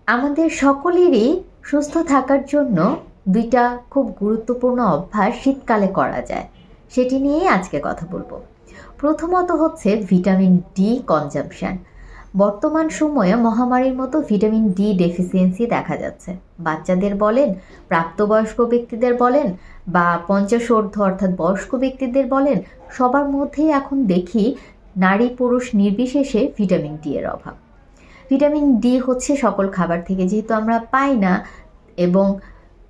আমাদের সকলেরই সুস্থ থাকার জন্য দুইটা খুব গুরুত্বপূর্ণ অভ্যাস শীতকালে করা যায়, সেটি নিয়েই আজকে কথা বলবো। প্রথমত হচ্ছে ভিটামিন ডি কনজাম্পশন। বর্তমান সময়ে মহামারীর মতো ভিটামিন ডি ডেফিসিয়েন্সি দেখা যাচ্ছে। বাচ্চাদের বলেন, প্রাপ্তবয়স্ক ব্যক্তিদের বলেন, বা 50 ঊর্ধ্ব অর্থাৎ বয়স্ক ব্যক্তিদের বলেন, সবার মধ্যেই এখন দেখি নারী পুরুষ নির্বিশেষে ভিটামিন ডি এর অভাব। ভিটামিন ডি হচ্ছে সকল খাবার থেকে যেহেতু আমরা পাই না, এবং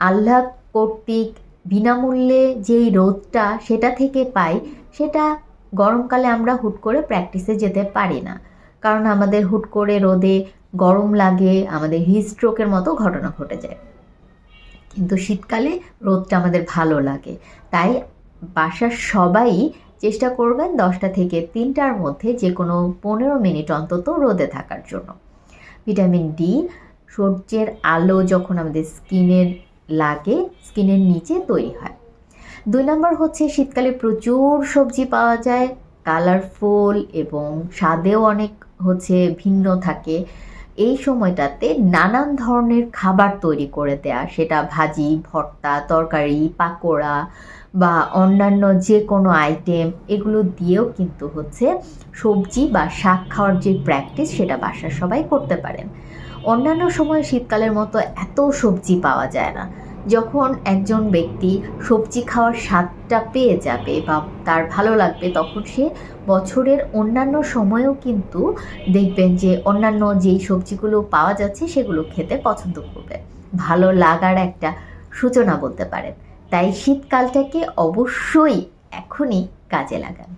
আল্লাহ কর্তৃক বিনামূল্যে যেই রোদটা সেটা থেকে পাই, সেটা গরমকালে আমরা হুট করে প্র্যাকটিসে যেতে পারি না, কারণ আমাদের হুট করে রোদে গরম লাগে, আমাদের হিট স্ট্রোকের মতো ঘটনা ঘটে যায়। কিন্তু শীতকালে রোদটা আমাদের ভালো লাগে, তাই বাসার সবাই চেষ্টা করবেন 10টা থেকে 3টার মধ্যে যে কোনো 15 মিনিট অন্তত রোদে থাকার জন্য। ভিটামিন ডি সূর্যের আলো যখন আমাদের স্কিনের লাগে, স্কিনের নিচে তৈরি হয়। 2 নম্বর হচ্ছে শীতকালে প্রচুর সবজি পাওয়া যায়, কালারফুল এবং স্বাদেও অনেক ভিন্ন থাকে। এই সময়টাতে নানান ধরনের খাবার তৈরি করে দেয়া, সেটা ভাজি, ভর্তা, তরকারি, পাকোড়া বা অন্যান্য যে কোনো আইটেম, এগুলো দিয়েও কিন্তু সবজি বা শাক খাওয়ার যে প্র্যাকটিস সেটা বাসার সবাই করতে পারেন। অন্যান্য সময় শীতকালের মতো এত সবজি পাওয়া যায় না। যখন একজন ব্যক্তি সবজি খাওয়ার স্বাদটা পেয়ে যাবে বা তার ভালো লাগবে, তখন সে বছরের অন্যান্য সময়েও কিন্তু দেখবেন যে অন্যান্য যেই সবজিগুলো পাওয়া যাচ্ছে সেগুলো খেতে পছন্দ করবে। ভালো লাগার একটা সূচনা বলতে পারেন। তাই শীতকালটাকে অবশ্যই এখনই কাজে লাগান।